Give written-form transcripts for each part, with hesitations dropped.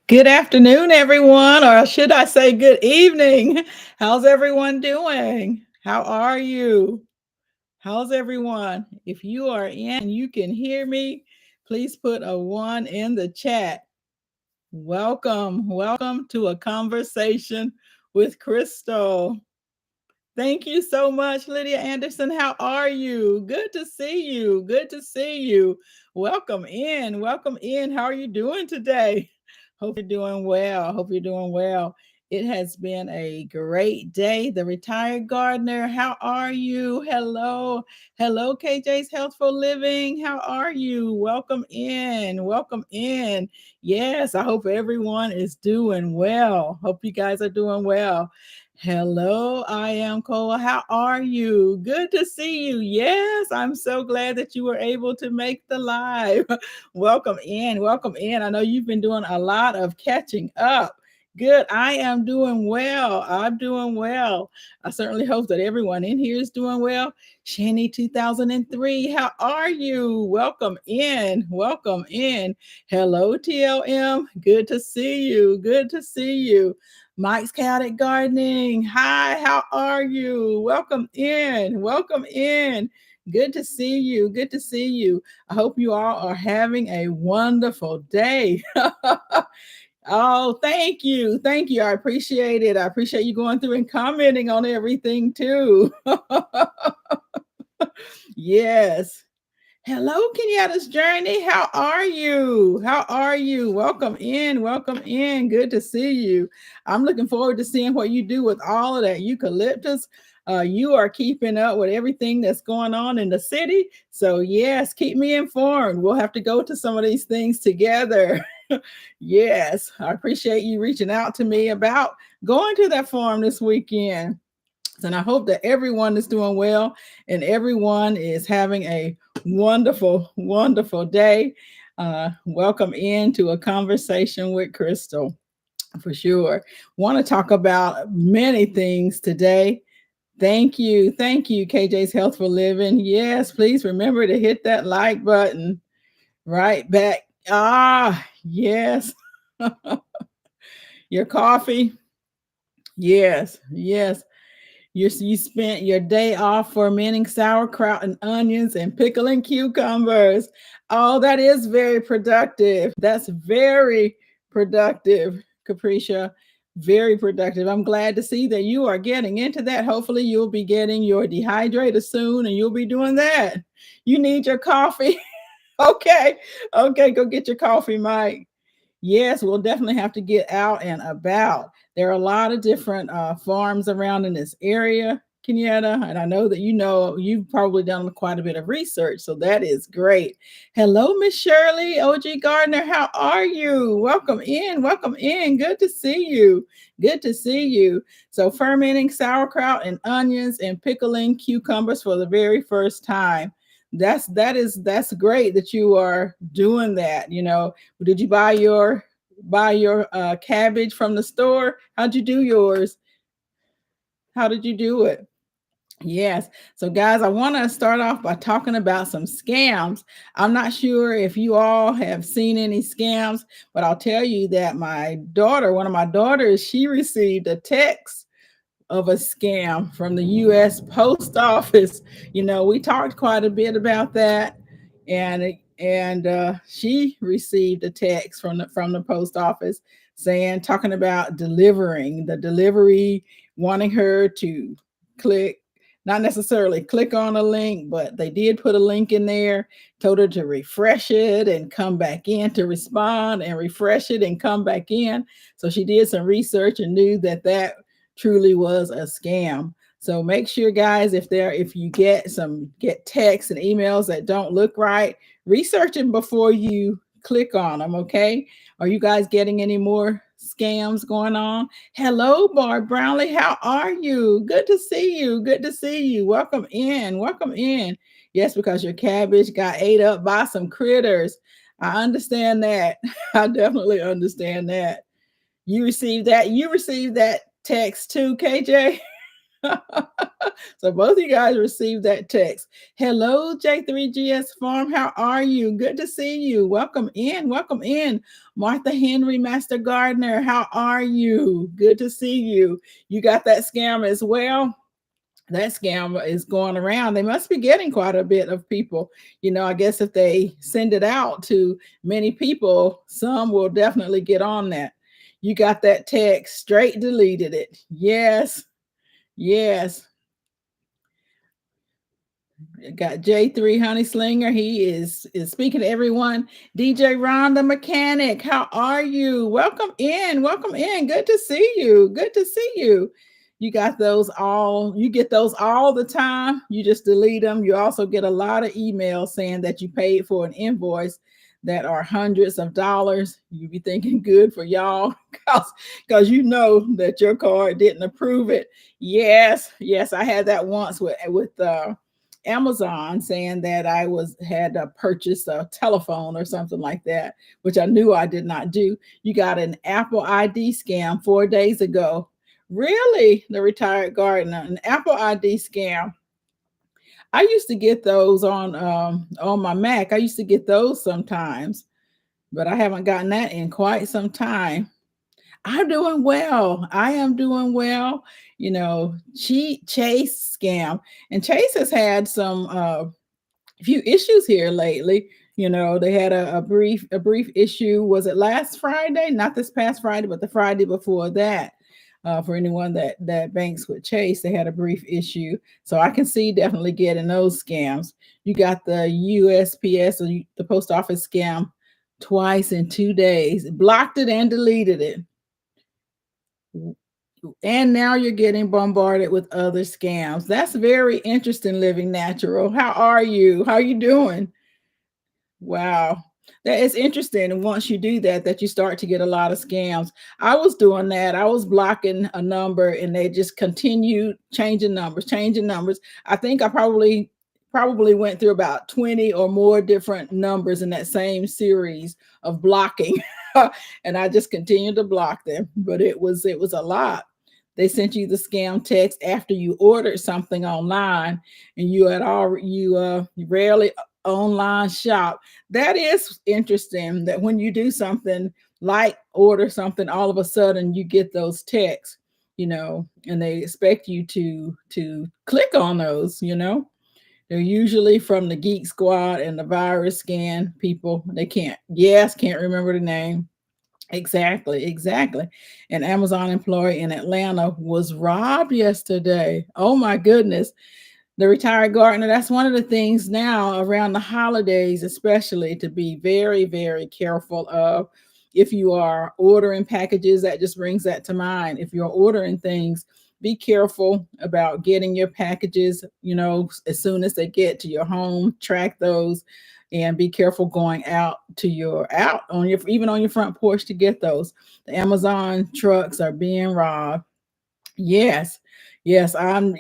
Good afternoon, everyone, or should I say good evening? How's everyone doing? How are you? How's everyone? If you are in and you can hear me, please put a one in the chat. Welcome to a conversation with Crystal. Thank you so much, Lydia Anderson. How are you? Good to see you. Good to see you. Welcome in. Welcome in. How are you doing today? Hope you're doing well. Hope you're doing well. It has been a great day. The retired gardener, how are you? Hello. Hello, KJ's Healthful Living. How are you? Welcome in. Welcome in. Yes, I hope everyone is doing well. Hope you guys are doing well. Hello, I am Cole. How are you? Good to see you. Yes, I'm so glad that you were able to make the live. Welcome in. Welcome in. I know you've been doing a lot of catching up. Good. I am doing well. I'm doing well. I certainly hope that everyone in here is doing well. Shani 2003, how are you? Welcome in. Welcome in. Hello, TLM. Good to see you. Good to see you. Mike's Chaotic Gardening. Hi, how are you? Welcome in. Welcome in. Good to see you. Good to see you. I hope you all are having a wonderful day. Oh, thank you. Thank you. I appreciate it. I appreciate you going through and commenting on everything too. Yes. Hello, Kenyatta's Journey. How are you? How are you? Welcome in. Welcome in. Good to see you. I'm looking forward to seeing what you do with all of that eucalyptus. You are keeping up with everything that's going on in the city. So, yes, keep me informed. We'll have to go to some of these things together. Yes, I appreciate you reaching out to me about going to that farm this weekend. And I hope that everyone is doing well and everyone is having a wonderful, wonderful day. Welcome into a conversation with Crystal for sure. Want to talk about many things today. Thank you. Thank you, KJ's Healthful Living. Yes, please remember to hit that like button right back. Yes. Your coffee. Yes, yes. You spent your day off fermenting sauerkraut and onions and pickling cucumbers. Oh, that is very productive. That's very productive, Capricia. Very productive. I'm glad to see that you are getting into that. Hopefully, you'll be getting your dehydrator soon and you'll be doing that. You need your coffee. Okay. Okay. Go get your coffee, Mike. Yes, we'll definitely have to get out and about. There are a lot of different farms around in this area, Kenyatta, and I know that you've probably done quite a bit of research, so that is great. Hello, Miss Shirley, OG Gardner, how are you? Welcome in, welcome in. Good to see you. Good to see you. So, fermenting sauerkraut and onions and pickling cucumbers for the very first time. That's great that you are doing that. Did you buy your cabbage from the store? How'd you do yours? How did you do it? Yes. So, guys, I want to start off by talking about some scams. I'm not sure if you all have seen any scams, but I'll tell you that one of my daughters, she received a text of a scam from the U.S. Post Office. We talked quite a bit about that, and she received a text from the post office talking about delivering the delivery, wanting her to click. Not necessarily click on a link, but they did put a link in there, told her to refresh it and come back in to respond and refresh it and come back in. So she did some research and knew that truly was a scam. So make sure, guys, if you get texts and emails that don't look right, research them before you click on them. Okay? Are you guys getting any more scams going on? Hello, Barb Brownlee. How are you? Good to see you. Good to see you. Welcome in. Welcome in. Yes, because your cabbage got ate up by some critters. I understand that. I definitely understand that. You received that text too, KJ? So both of you guys received that text. Hello, J3GS Farm. How are you? Good to see you. Welcome in. Welcome in. Martha Henry, Master Gardener. How are you? Good to see you. You got that scam as well? That scam is going around. They must be getting quite a bit of people. I guess if they send it out to many people, some will definitely get on that. You got that text, straight deleted it. Yes, yes. Got J3 Honey Slinger. He is speaking to everyone. DJ Ron the mechanic. How are you? Welcome in. Welcome in. Good to see you. Good to see you. You get those all the time. You just delete them. You also get a lot of emails saying that you paid for an invoice that are hundreds of dollars. You be thinking good for y'all because you know that your card didn't approve it. Yes, yes, I had that once with Amazon saying that I had to purchase a telephone or something like that, which I knew I did not do. You got an Apple ID scam 4 days ago. Really, the retired gardener, an Apple ID scam. I used to get those on my Mac. I used to get those sometimes, but I haven't gotten that in quite some time. I'm doing well. I am doing well. Chase scam, and Chase has had some few issues here lately. They had a brief issue. Was it last Friday? Not this past Friday, but the Friday before that. For anyone that banks with Chase, they had a brief issue. So I can see definitely getting those scams. You got the USPS or the post office scam twice in 2 days. Blocked it and deleted it. And now you're getting bombarded with other scams. That's very interesting, Living Natural. How are you? How are you doing? Wow. That is interesting. And once you do that you start to get a lot of scams. I was doing that. I was blocking a number and they just continued changing numbers, changing numbers. I think I probably went through about 20 or more different numbers in that same series of blocking. And I just continued to block them. But it was a lot. They sent you the scam text after you ordered something online and you rarely online shop. That is interesting that when you do something like order something, all of a sudden you get those texts, and they expect you to click on those. They're usually from the Geek Squad and the virus scan people. They can't remember the name. Exactly, exactly. An Amazon employee in Atlanta was robbed yesterday. Oh my goodness. The retired gardener, that's one of the things now around the holidays, especially to be very, very careful of. If you are ordering packages, that just brings that to mind. If you're ordering things, be careful about getting your packages, as soon as they get to your home, track those and be careful going out on your even on your front porch to get those. The Amazon trucks are being robbed. Yes. Yes, I'm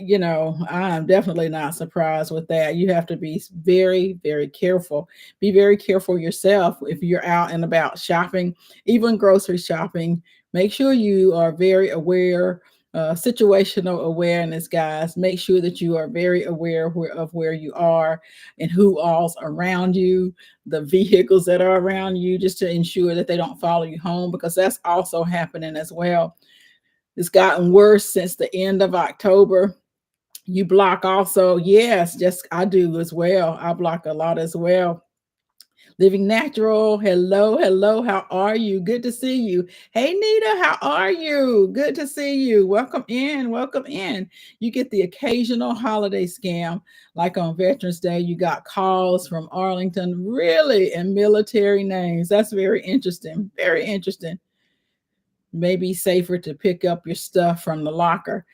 definitely not surprised with that. You have to be very, very careful. Be very careful yourself if you're out and about shopping, even grocery shopping. Make sure you are very aware, situational awareness, guys. Make sure that you are very aware of where you are and who all's around you, the vehicles that are around you, just to ensure that they don't follow you home, because that's also happening as well. It's gotten worse since the end of October. You block also. Yes, just I do as well. I block a lot as well. Living Natural. Hello, hello. How are you? Good to see you. Hey, Nita, how are you? Good to see you. Welcome in. Welcome in. You get the occasional holiday scam, like on Veterans Day. You got calls from Arlington, really, and military names. That's very interesting. Very interesting. Maybe safer to pick up your stuff from the locker.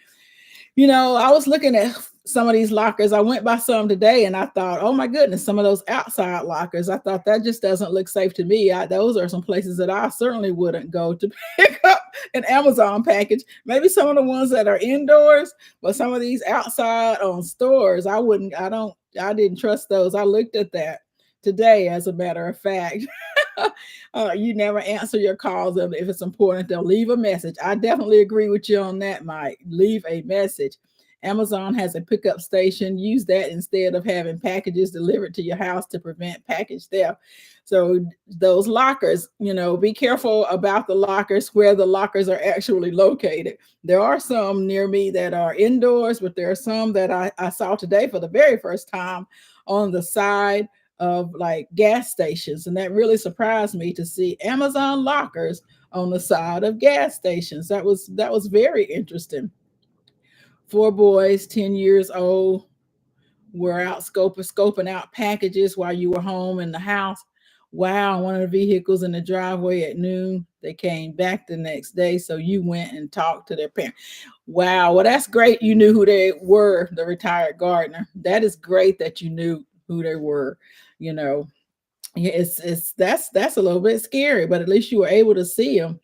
I was looking at some of these lockers. I went by some today and I thought, oh my goodness, some of those outside lockers. I thought that just doesn't look safe to me. Those are some places that I certainly wouldn't go to pick up an Amazon package. Maybe some of the ones that are indoors, but some of these outside on stores, I didn't trust those. I looked at that today, as a matter of fact. You never answer your calls. If it's important, they'll leave a message. I definitely agree with you on that, Mike. Leave a message. Amazon has a pickup station. Use that instead of having packages delivered to your house to prevent package theft. So those lockers, be careful about the lockers, where the lockers are actually located. There are some near me that are indoors, but there are some that I saw today for the very first time on the side of like gas stations. And that really surprised me to see Amazon lockers on the side of gas stations. That was very interesting. Four boys, 10 years old, were out scoping out packages while you were home in the house. Wow, one of the vehicles in the driveway at noon. They came back the next day, so you went and talked to their parents. Wow, well, that's great. You knew who they were, the retired gardener. That is great that you knew who they were. You know, yeah, it's that's a little bit scary, but at least you were able to see them.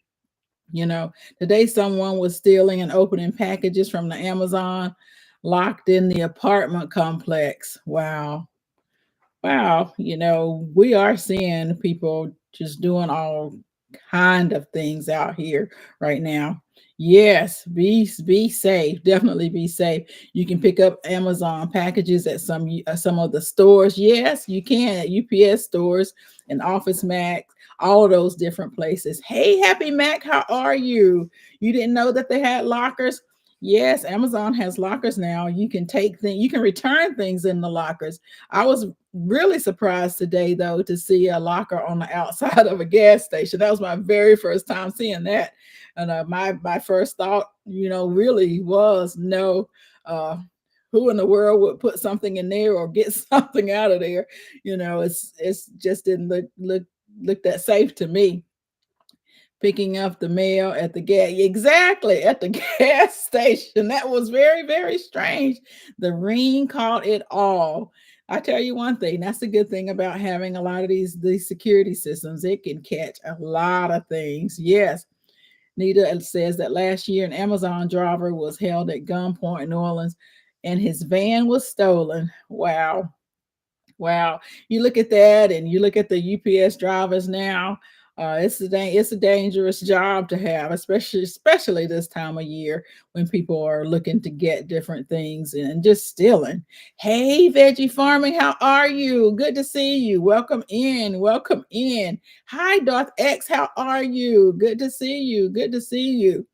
Today someone was stealing and opening packages from the Amazon locked in the apartment complex. Wow. Wow, we are seeing people just doing all kind of things out here right now. Yes, be safe. Definitely be safe. You can pick up Amazon packages at some of the stores. Yes, you can at UPS stores and Office Max, all of those different places. Hey, Happy Mac, how are you? You didn't know that they had lockers? Yes, Amazon has lockers now. You can take things, you can return things in the lockers. I was really surprised today, though, to see a locker on the outside of a gas station. That was my very first time seeing that, and my first thought, really was no. Who in the world would put something in there or get something out of there? It's just didn't look that safe to me. Picking up the mail at the gas, exactly, at the gas station. That was very, very strange. The ring caught it all. I tell you one thing, that's the good thing about having a lot of these security systems. It can catch a lot of things. Yes. Nita says that last year an Amazon driver was held at gunpoint in New Orleans and his van was stolen. Wow. Wow. You look at that and you look at the UPS drivers now. It's a dangerous job to have, especially this time of year when people are looking to get different things and just stealing. Hey, Veggie Farming, how are you? Good to see you. Welcome in. Welcome in. Hi, Darth X, how are you? Good to see you. Good to see you.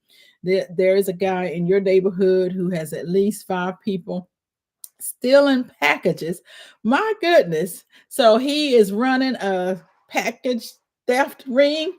There is a guy in your neighborhood who has at least five people stealing packages. My goodness. So he is running a package theft ring.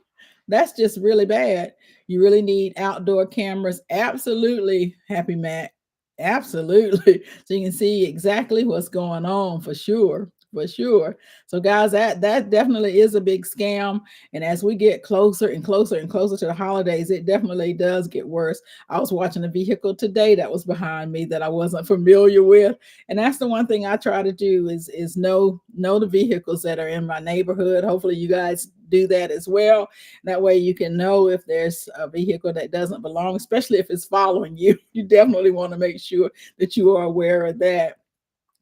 That's just really bad. You really need outdoor cameras. Absolutely, Happy Mac. Absolutely. So you can see exactly what's going on for sure. For sure. So guys, that definitely is a big scam. And as we get closer and closer and closer to the holidays, it definitely does get worse. I was watching a vehicle today that was behind me that I wasn't familiar with, and that's the one thing I try to do is know the vehicles that are in my neighborhood. Hopefully you guys do that as well. That way you can know if there's a vehicle that doesn't belong, especially if it's following you. You definitely want to make sure that you are aware of that.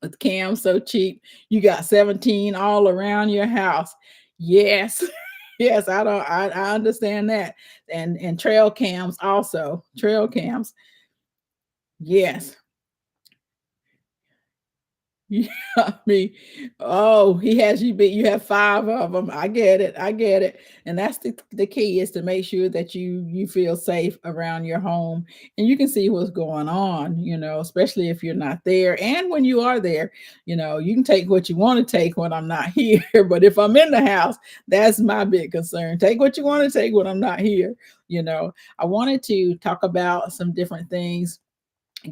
With cams so cheap, you got 17 all around your house. Yes. Yes, I understand that. And trail cams also. Trail cams. Yes. Yeah, I mean, oh, he has you beat. You have five of them. I get it. I get it. And that's the key is to make sure that you feel safe around your home and you can see what's going on, especially if you're not there. And when you are there, you can take what you want to take when I'm not here. But if I'm in the house, that's my big concern. Take what you want to take when I'm not here. I wanted to talk about some different things.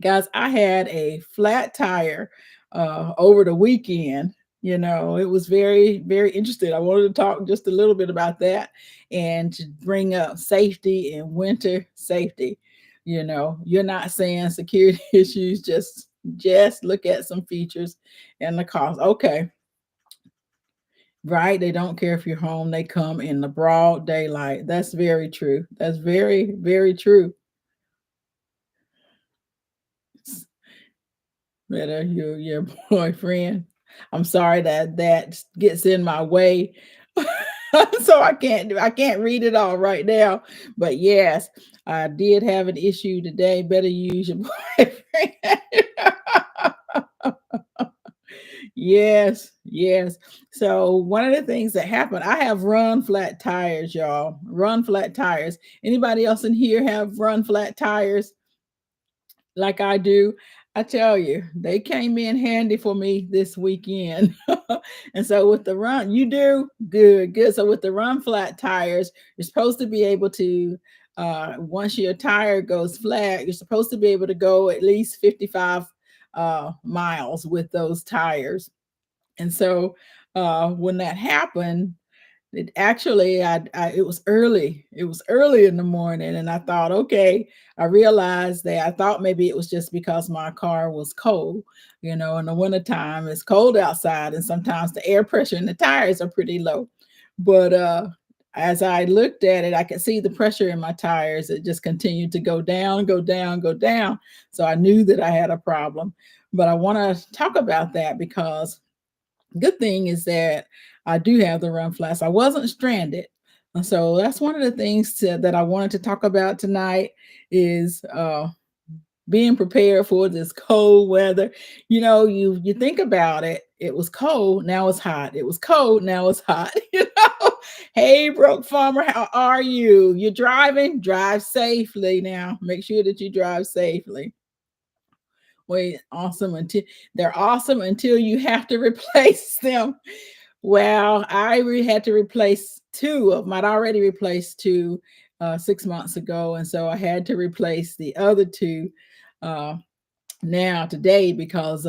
Guys, I had a flat tire over the weekend. It was very, very interesting. I wanted to talk just a little bit about that and to bring up safety and winter safety. You're not saying security issues, just look at some features and the cost. Okay. Right. They don't care if you're home. They come in the broad daylight. That's very true. That's very, very true. Better your boyfriend. I'm sorry that gets in my way. So I can't read it all right now. But yes, I did have an issue today. Better use your boyfriend. Yes, yes. So one of the things that happened, I have run flat tires, y'all. Run flat tires. Anybody else in here have run flat tires like I do? I tell you, they came in handy for me this weekend. And so with the run, you do good, good. So with the run flat tires, you're supposed to be able to once your tire goes flat, you're supposed to be able to go at least 55 miles with those tires. And so when that happened, it actually it was early. It was early in the morning, and I thought, okay, I realized that I thought maybe it was just because my car was cold. In the wintertime, it's cold outside, and sometimes the air pressure in the tires are pretty low. But as I looked at it, I could see the pressure in my tires. It just continued to go down, go down, go down. So I knew that I had a problem. But I want to talk about that because good thing is that I do have the run flats. I wasn't stranded. And so that's one of the things that I wanted to talk about tonight is being prepared for this cold weather. You think about it. It was cold, now it's hot. It was cold, now it's hot. Hey, broke farmer, how are you? You're driving? Drive safely now. Make sure that you drive safely. Wait, awesome until they're awesome until you have to replace them. Well, had to replace two of them. I'd already replaced two 6 months ago, and so I had to replace the other two uh, now today because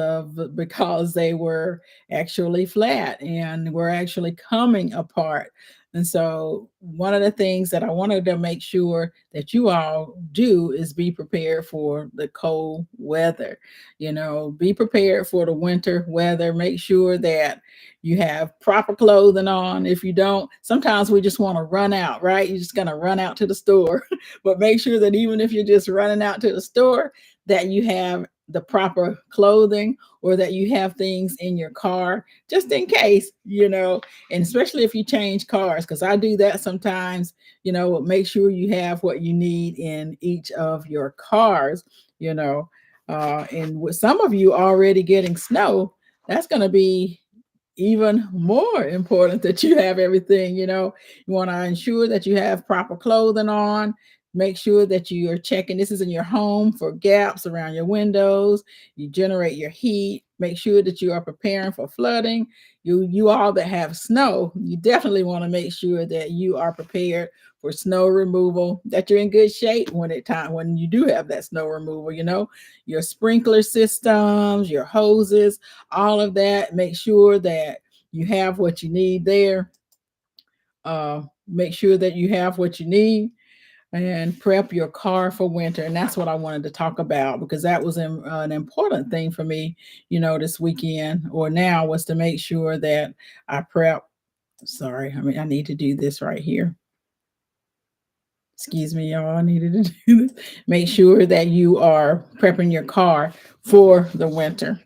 they were actually flat and were actually coming apart. And so one of the things that I wanted to make sure that you all do is be prepared for the cold weather. Be prepared for the winter weather. Make sure that you have proper clothing on. If you don't, sometimes we just want to run out, right? You're just going to run out to the store. But make sure that even if you're just running out to the store, that you have the proper clothing or that you have things in your car just in case, and especially if you change cars, because I do that sometimes. Make sure you have what you need in each of your cars. And with some of you already getting snow, that's going to be even more important that you have everything. You want to ensure that you have proper clothing on. Make sure that you are checking, this is in your home, for gaps around your windows. You generate your heat. Make sure that you are preparing for flooding. You all that have snow, you definitely want to make sure that you are prepared for snow removal, that you're in good shape when you do have that snow removal. Your sprinkler systems, your hoses, all of that. Make sure that you have what you need there. Make sure that you have what you need and prep your car for winter. And that's what I wanted to talk about because that was an important thing for me, this weekend or now, was to make sure that I prep. Sorry, I need to do this right here. Excuse me, y'all. I needed to do this. Make sure that you are prepping your car for the winter.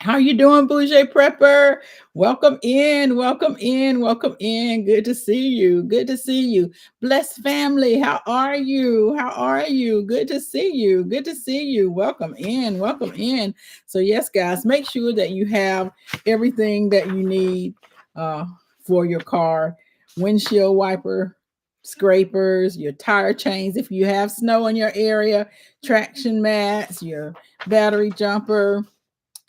How you doing, Bouger Prepper? Welcome in, welcome in, welcome in. Good to see you. Good to see you. Blessed family, how are you? How are you? Good to see you. Good to see you. Welcome in, welcome in. So yes, guys, make sure that you have everything that you need for your car. Windshield wiper, scrapers, your tire chains if you have snow in your area, traction mats, your battery jumper.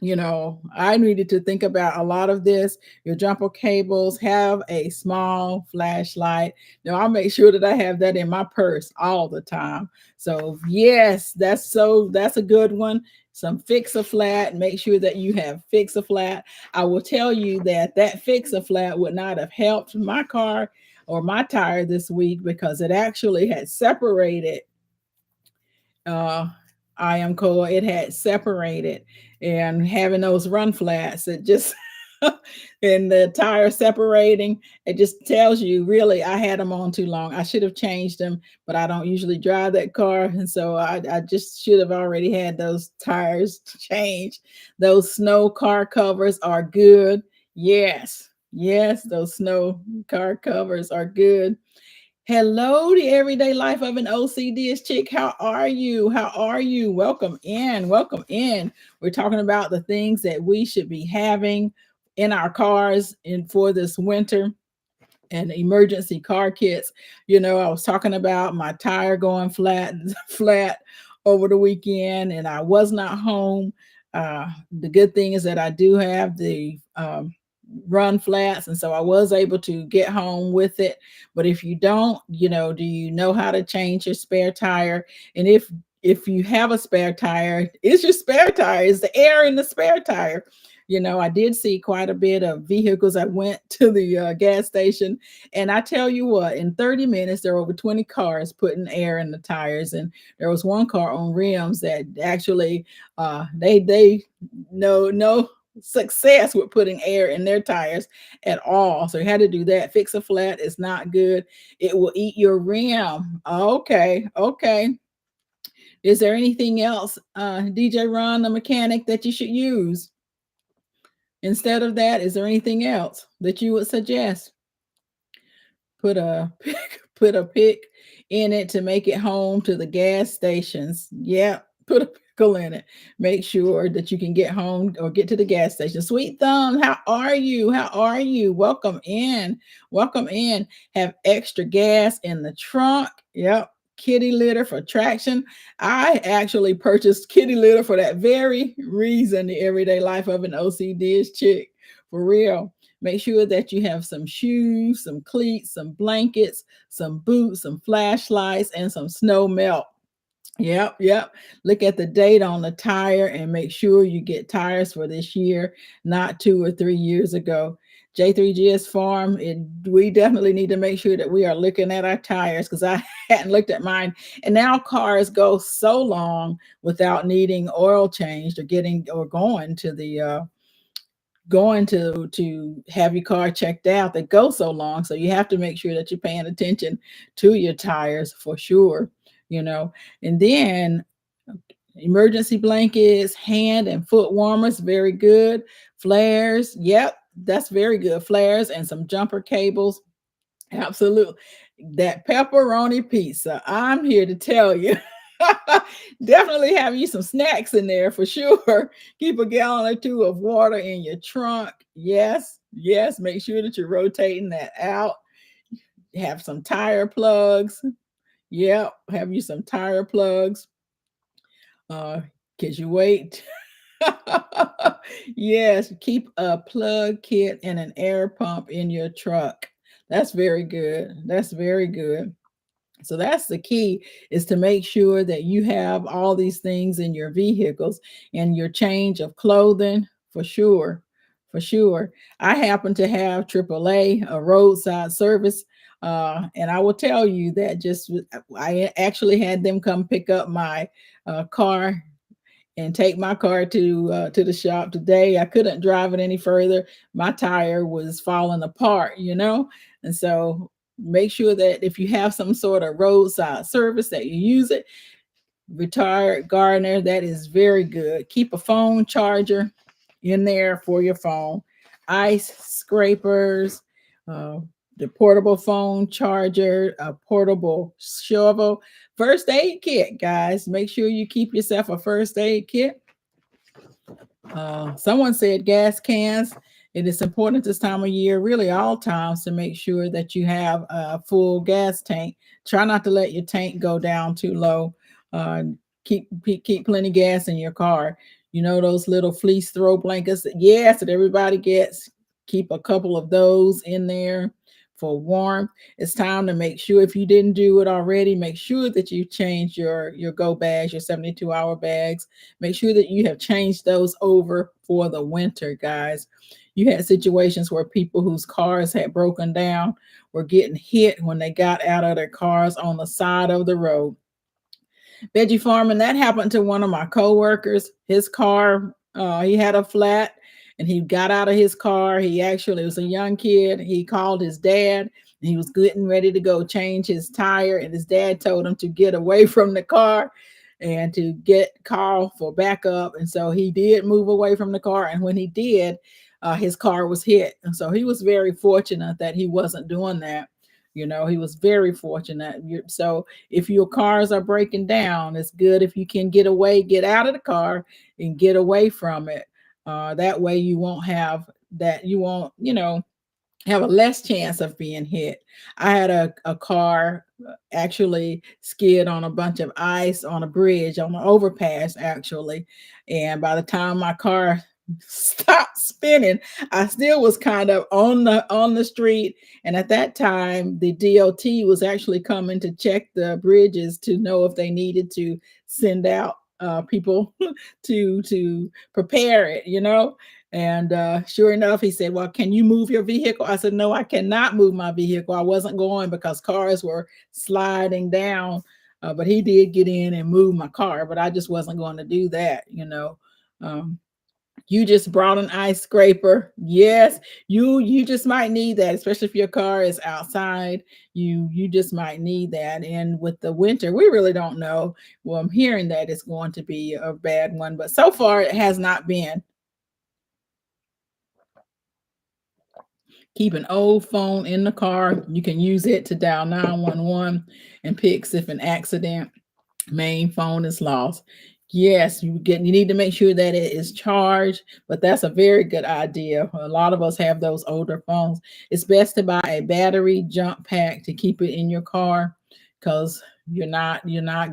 I needed to think about a lot of this. Your jumper cables, have a small flashlight. I'll make sure that I have that in my purse all the time. So yes, that's a good one. Some fix a flat. Make sure that you have fix a flat. I will tell you that fix a flat would not have helped my car or my tire this week because it actually had separated uh I am cool. It had separated, and having those run flats, it just and the tire separating, it just tells you really I had them on too long. I should have changed them, but I don't usually drive that car. And so I just should have already had those tires changed. Those snow car covers are good. Yes. Yes, those snow car covers are good. Hello, the everyday life of an OCD chick. How are you? How are you? Welcome in. Welcome in. We're talking about the things that we should be having in our cars in for this winter and emergency car kits. I was talking about my tire going flat, flat over the weekend, and I was not home. The good thing is that I do have the run flats, and so I was able to get home with it. But if you don't, do you know how to change your spare tire? And if you have a spare tire, it's your spare tire, it's the air in the spare tire. I did see quite a bit of vehicles. I went to the gas station, and I tell you what, in 30 minutes, there were over 20 cars putting air in the tires. And there was one car on rims that actually, they no success with putting air in their tires at all. So you had to do that. Fix a flat is not good. It will eat your rim. Okay, okay. Is there anything else, DJ Ron, the mechanic, that you should use instead of that? Is there anything else that you would suggest? Put a put a pick in it to make it home to the gas stations. Yeah, put a pickle in it. Make sure that you can get home or get to the gas station. Sweet Thumb, how are you? How are you? Welcome in. Welcome in. Have extra gas in the trunk. Yep. Kitty litter for traction. I actually purchased kitty litter for that very reason. The everyday life of an OCD chick. For real. Make sure that you have some shoes, some cleats, some blankets, some boots, some flashlights, and some snow melt. Yep, yep. Look at the date on the tire and make sure you get tires for this year, not 2 or 3 years ago. J3GS Farm, we definitely need to make sure that we are looking at our tires, because I hadn't looked at mine. And now cars go so long without needing oil changed or getting or going to have your car checked out, that go so long. So you have to make sure that you're paying attention to your tires for sure, you know. And then emergency blankets, hand and foot warmers, very good. Flares, yep, that's very good. Flares and some jumper cables. Absolutely. That pepperoni pizza, I'm here to tell you. Definitely have you some snacks in there for sure. Keep a gallon or two of water in your trunk. Yes, yes. Make sure that you're rotating that out. Have some tire plugs. Yep, have you some tire plugs. Cause you wait. Yes, keep a plug kit and an air pump in your truck. That's very good. That's very good. So that's the key, is to make sure that you have all these things in your vehicles, and your change of clothing for sure. For sure. I happen to have AAA, a roadside service. And I will tell you that I actually had them come pick up my car and take my car to the shop today. I couldn't drive it any further. My tire was falling apart, and so make sure that if you have some sort of roadside service, that you use it. Retired gardener, that is very good. Keep a phone charger in there for your phone. Ice scrapers, uh, the portable phone charger, a portable shovel, first aid kit, guys. Make sure you keep yourself a first aid kit. Someone said gas cans. It is important this time of year, really all times, to make sure that you have a full gas tank. Try not to let your tank go down too low. Uh, keep plenty gas in your car. Those little fleece throw blankets, yes, that everybody gets. Keep a couple of those in there for warmth. It's time to make sure, if you didn't do it already, make sure that you change your go bags, your 72-hour bags. Make sure that you have changed those over for the winter, guys. You had situations where people whose cars had broken down were getting hit when they got out of their cars on the side of the road. Veggie farming, that happened to one of my coworkers. His car, he had a flat, and he got out of his car. He actually was a young kid. He called his dad. He was getting ready to go change his tire, and his dad told him to get away from the car and to call for backup. And so he did move away from the car. And when he did, his car was hit. And so he was very fortunate that he wasn't doing that. He was very fortunate. So if your cars are breaking down, it's good if you can get away, get out of the car and get away from it. That way you won't have that, you won't, have a less chance of being hit. I had a car actually skid on a bunch of ice on a bridge, on an overpass, actually. And by the time my car stopped spinning, I still was kind of on the street. And at that time, the DOT was actually coming to check the bridges to know if they needed to send out people to prepare it. And sure enough, he said, "Well, can you move your vehicle?" I said, "No, I cannot move my vehicle. I wasn't going because cars were sliding down." But he did get in and move my car, but I just wasn't going to do that. Um, you just brought an ice scraper. Yes, you just might need that, especially if your car is outside. You just might need that. And with the winter, we really don't know. Well, I'm hearing that it's going to be a bad one, but so far it has not been. Keep an old phone in the car. You can use it to dial 911 and pics if an accident, main phone is lost. Yes, you need to make sure that it is charged, but that's a very good idea. A lot of us have those older phones. It's best to buy a battery jump pack to keep it in your car, because you're not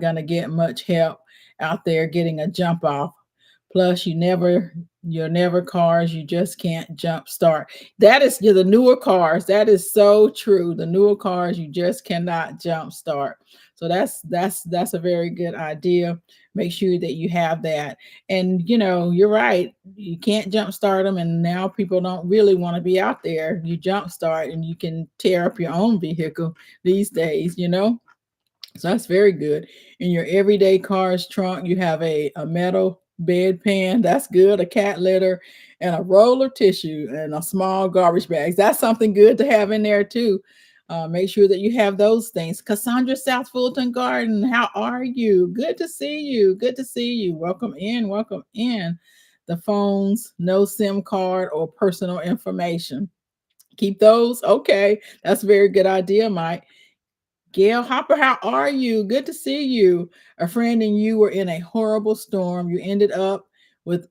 gonna get much help out there getting a jump off. Plus, your never cars, you just can't jump start. That is, the newer cars. That is so true. The newer cars, you just cannot jump start. So that's a very good idea. Make sure that you have that. And you're right. You can't jump start them, and now people don't really want to be out there. You jump start, and you can tear up your own vehicle these days. So that's very good. In your everyday car's trunk, you have a metal bedpan. That's good. A cat litter and a roll of tissue and a small garbage bags. That's something good to have in there too. Make sure that you have those things. Cassandra, South Fulton Garden, how are you? Good to see you. Good to see you. Welcome in. Welcome in. The phones, no SIM card or personal information. Keep those. Okay. That's a very good idea, Mike. Gail Hopper, how are you? Good to see you. A friend and you were in a horrible storm. You ended up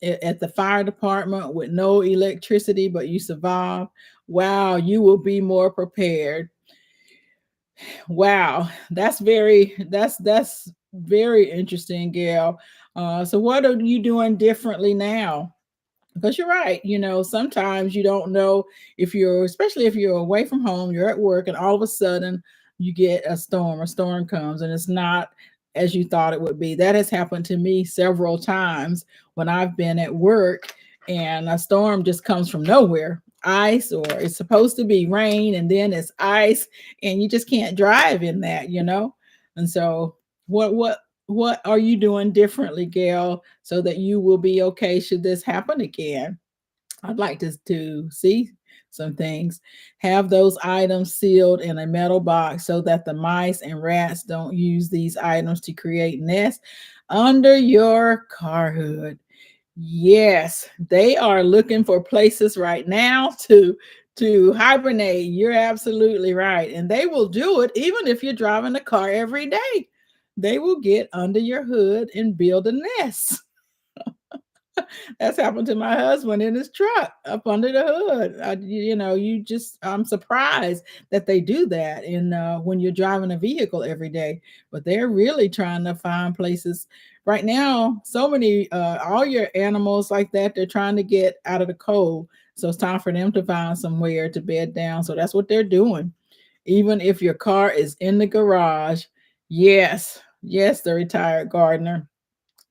at the fire department with no electricity, but you survived. Wow, you will be more prepared. Wow, that's very interesting, Gail. So what are you doing differently now? Because you're right, sometimes you don't know, if you're especially if you're away from home, you're at work, and all of a sudden you get a storm comes, and it's not as you thought it would be. That has happened to me several times when I've been at work, and a storm just comes from nowhere. Ice, or it's supposed to be rain, and then it's ice, and you just can't drive in that. And so what are you doing differently, Gail, so that you will be okay should this happen again? I'd like to see some things. Have those items sealed in a metal box so that the mice and rats don't use these items to create nests under your car hood. Yes, they are looking for places right now to hibernate. You're absolutely right. And they will do it even if you're driving a car every day. They will get under your hood and build a nest. That's happened to my husband in his truck up under the hood. I'm surprised that they do that when you're driving a vehicle every day. But they're really trying to find places right now. So many, all your animals like that, they're trying to get out of the cold. So it's time for them to find somewhere to bed down. So that's what they're doing. Even if your car is in the garage, yes, yes, the retired gardener.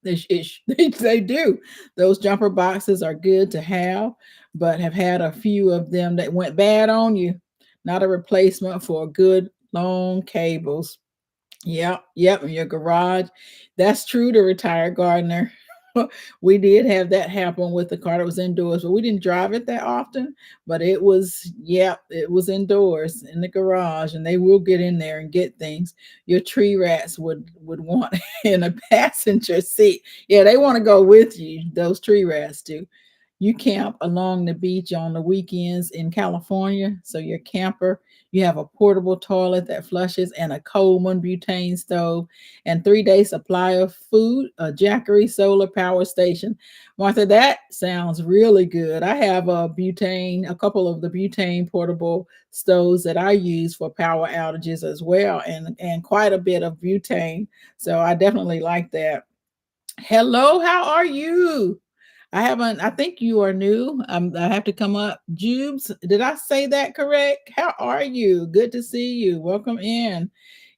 They do. Those jumper boxes are good to have, but have had a few of them that went bad on you. Not a replacement for good long cables. Yep, yep, in your garage. That's true, the retired gardener. We did have that happen with the car that was indoors, but we didn't drive it that often. But it was, yep, it was indoors in the garage, and they will get in there and get things. Your tree rats would want in a passenger seat. Yeah, they want to go with you. Those tree rats do. you camp along the beach on the weekends in California. So your camper, you have a portable toilet that flushes and a Coleman butane stove and 3 day supply of food, a Jackery solar power station. Martha, that sounds really good. I have a couple of the butane portable stoves that I use for power outages as well, and quite a bit of butane. So I definitely like that. Hello, how are you? I haven't, I think you are new. I have to come up. Jubes, did I say that correct? How are you? Good to see you. Welcome in.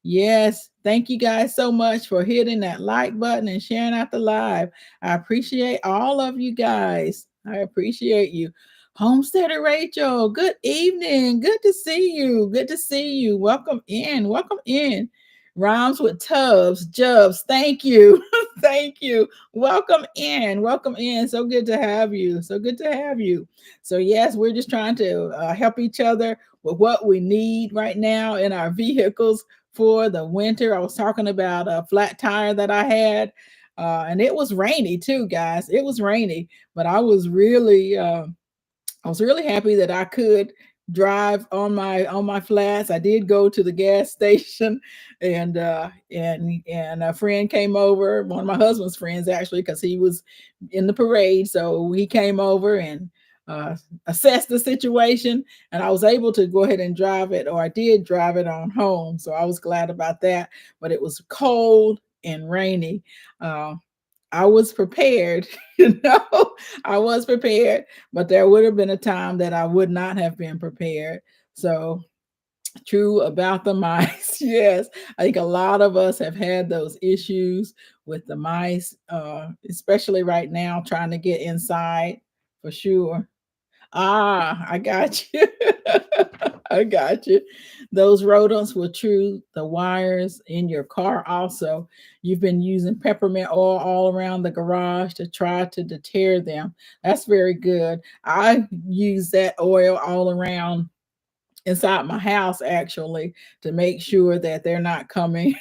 Yes, thank you guys so much for hitting that like button and sharing out the live. I appreciate all of you guys. I appreciate you. Homesteader Rachel, good evening. Good to see you. Good to see you. Welcome in. Welcome in. Rhymes with tubs, jubs. Thank you. Thank you. Welcome in. Welcome in. So good to have you. So good to have you. So, yes, we're just trying to help each other with what we need right now in our vehicles for the winter. I was talking about a flat tire that I had, and it was rainy too, guys. It was rainy, but I was really happy that I could drive on my flats. I did go to the gas station, and a friend came over, one of my husband's friends actually, because he was in the parade. So he came over and uh, assessed the situation, and I was able to go ahead and drive it, or I did drive it on home. So I was glad about that. But it was cold and rainy. Uh, I was prepared, you know, I was prepared, but there would have been a time that I would not have been prepared. So, true about the mice. Yes, I think a lot of us have had those issues with the mice, especially right now, trying to get inside for sure. Ah, I got you. I got you. Those rodents will chew the wires in your car also. You've been using peppermint oil all around the garage to try to deter them. That's very good. I use that oil all around inside my house actually, to make sure that they're not coming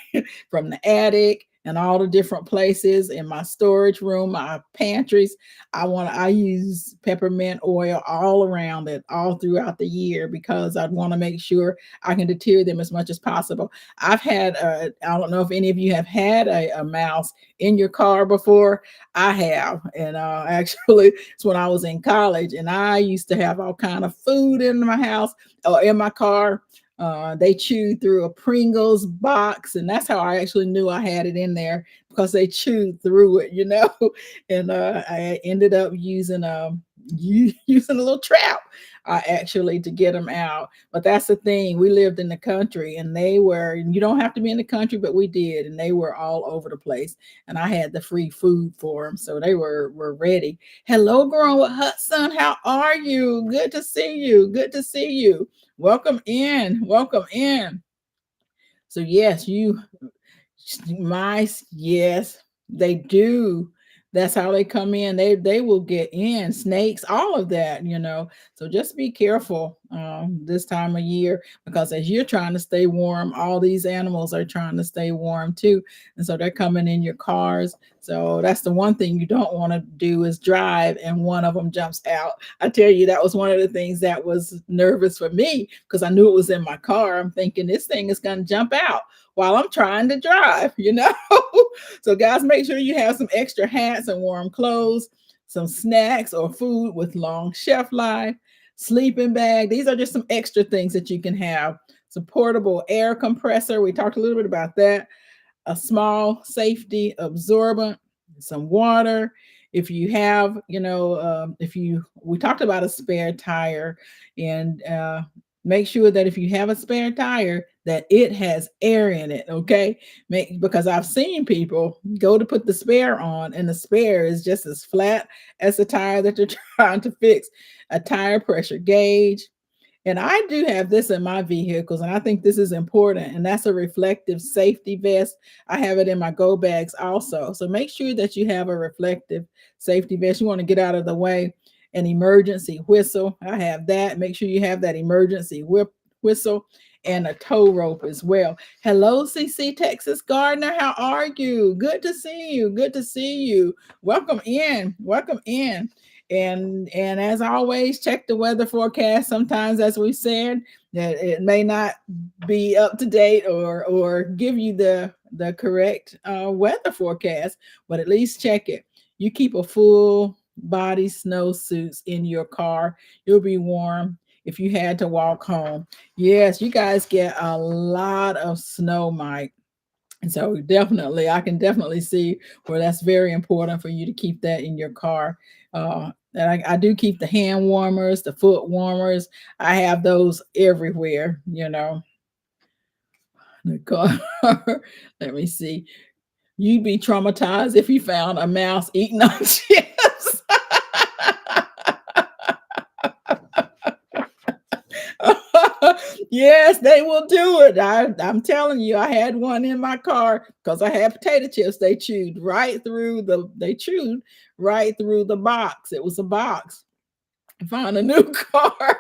from the attic and all the different places in my storage room, my pantries. I use peppermint oil all around it all throughout the year, because I'd want to make sure I can deter them as much as possible. I've had I don't know if any of you have had a mouse in your car before. I have, and actually it's when I was in college, and I used to have all kind of food in my house or in my car. They chewed through a Pringles box, and that's how I actually knew I had it in there, because they chewed through it, you know. And I ended up using using a little trap actually to get them out. But that's the thing. We lived in the country, and they were. You don't have to be in the country, but we did, and they were all over the place. And I had the free food for them, so they were ready. Hello, Growing with Hudson. How are you? Good to see you. Good to see you. Welcome in. Welcome in. So yes, you mice, yes, they do. That's how they come in. They will get in. Snakes, all of that, you know. So just be careful this time of year, because as you're trying to stay warm, all these animals are trying to stay warm too, and so they're coming in your cars. So that's the one thing you don't want to do, is drive and one of them jumps out. I tell you, that was one of the things that was nervous for me, because I knew it was in my car. I'm thinking this thing is going to jump out while I'm trying to drive, you know? So, guys, make sure you have some extra hats and warm clothes, some snacks or food with long shelf life, sleeping bag. These are just some extra things that you can have. Some portable air compressor. We talked a little bit about that. A small safety absorbent, some water. If you have, you know, we talked about a spare tire, and make sure that if you have a spare tire, that it has air in it. Okay, because I've seen people go to put the spare on, and the spare is just as flat as the tire that they're trying to fix. A tire pressure gauge, and I do have this in my vehicles, and I think this is important, and that's a reflective safety vest. I have it in my go bags also. So make sure that you have a reflective safety vest. You want to get out of the way. An emergency whistle. I have that. Make sure you have that emergency whistle, and a tow rope as well. Hello, CC Texas Gardener. How are you? Good to see you. Good to see you. Welcome in. Welcome in. And as always, check the weather forecast. Sometimes, as we said, that it may not be up to date or give you the correct weather forecast, but at least check it. You keep a full body snowsuits in your car. You'll be warm if you had to walk home. Yes, you guys get a lot of snow, Mike. And so definitely, I can definitely see where that's very important for you to keep that in your car. And I do keep the hand warmers, the foot warmers. I have those everywhere, the car. Let me see. You'd be traumatized if you found a mouse eating on chips. Yes, they will do it. I'm telling you, I had one in my car because I had potato chips. They chewed right through the box. It was a box. Found a new car.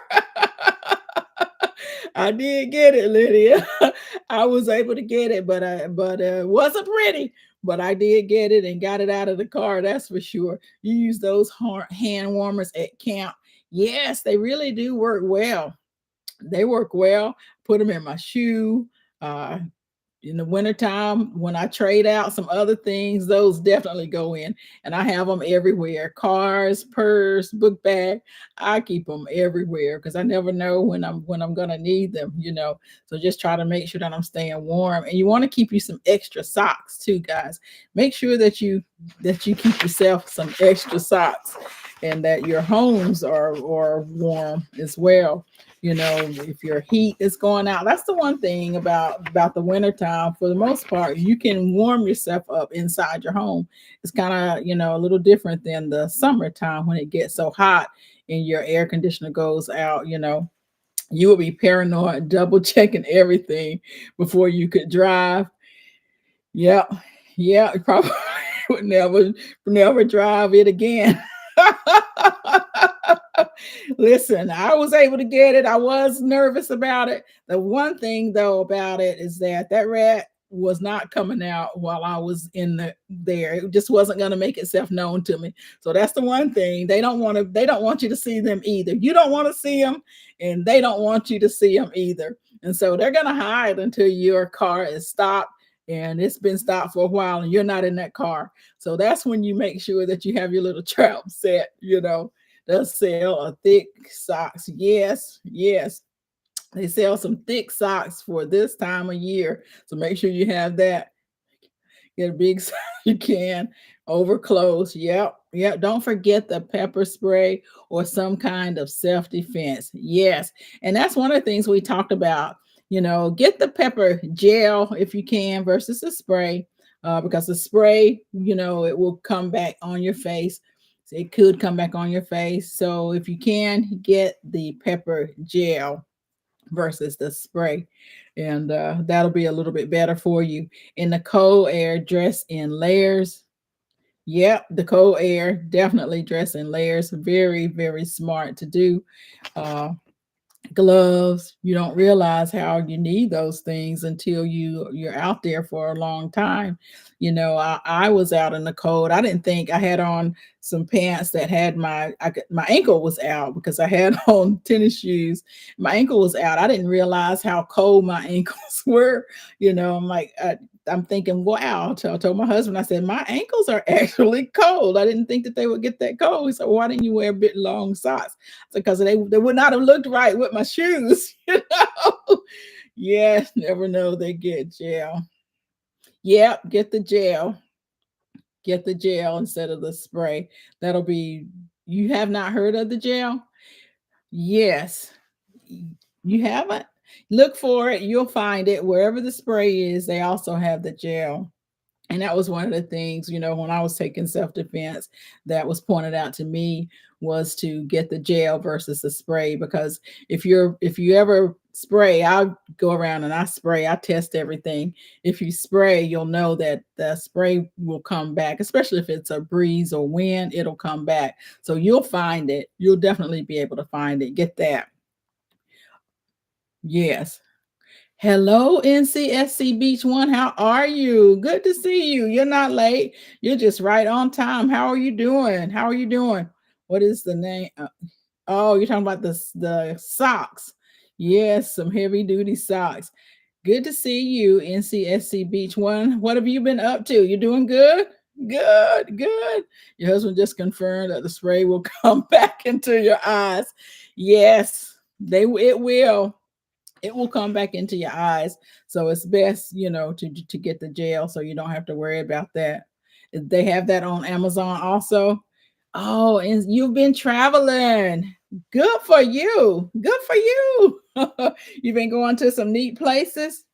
I did get it, Lydia. I was able to get it, but wasn't pretty. But I did get it and got it out of the car. That's for sure. You use those hand warmers at camp. Yes, they really do work well. They work well. Put them in my shoe. Uh, in the wintertime, when I trade out some other things, those definitely go in. And I have them everywhere. Cars, purse, book bag. I keep them everywhere because I never know when I'm gonna need them. So just try to make sure that I'm staying warm. And you want to keep you some extra socks too, guys. Make sure that you keep yourself some extra socks and that your homes are warm as well. If your heat is going out, that's the one thing about the wintertime. For the most part, you can warm yourself up inside your home. It's kind of a little different than the summertime when it gets so hot and your air conditioner goes out. You will be paranoid, double checking everything before you could drive. Yeah, yeah, you probably would never drive it again. Listen, I was able to get it. I was nervous about it. The one thing though about it is that rat was not coming out while I was there. It just wasn't going to make itself known to me. So that's the one thing. They don't want you to see them either. You don't want to see them and they don't want you to see them either. And so they're going to hide until your car is stopped and it's been stopped for a while and you're not in that car. So that's when you make sure that you have your little trap set. They'll sell a thick socks. Yes, yes. They sell some thick socks for this time of year. So make sure you have that. Get a big size you can over close. Yep. Yep. Don't forget the pepper spray or some kind of self-defense. Yes. And that's one of the things we talked about. Get the pepper gel if you can versus the spray. Because the spray, it will come back on your face. It could come back on your face. So if you can, get the pepper gel versus the spray. And that'll be a little bit better for you. In the cold air, dress in layers. Yep, the cold air, definitely dress in layers. Very, very smart to do. Uh, Gloves, you don't realize how you need those things until you're out there for a long time. I was out in the cold. I didn't think I had on some pants that had my ankle was out because I had on tennis shoes. My ankle was out. I didn't realize how cold my ankles were. I'm like, I'm thinking, wow. I told my husband, I said, my ankles are actually cold. I didn't think that they would get that cold. He said, why didn't you wear a bit long socks? Because they would not have looked right with my shoes. Yes, never know. They get gel. Yep, get the gel. Get the gel instead of the spray. That'll be, you have not heard of the gel? Yes. You haven't? Look for it. You'll find it wherever the spray is. They also have the gel. And that was one of the things, when I was taking self-defense that was pointed out to me was to get the gel versus the spray. Because if you ever spray, I'll go around and I spray, I test everything. If you spray, you'll know that the spray will come back, especially if it's a breeze or wind, it'll come back. So you'll find it. You'll definitely be able to find it. Get that. Yes. Hello, NCSC Beach One. How are you? Good to see you. You're not late. You're just right on time. How are you doing? How are you doing? What is the name? Oh, you're talking about the socks. Yes, some heavy duty socks. Good to see you, NCSC Beach One. What have you been up to? You doing good? Good, good. Your husband just confirmed that the spray will come back into your eyes. Yes, it will. It will come back into your eyes. So it's best, to get the gel so you don't have to worry about that. They have that on Amazon also. Oh, and you've been traveling. Good for you. Good for you. You've been going to some neat places.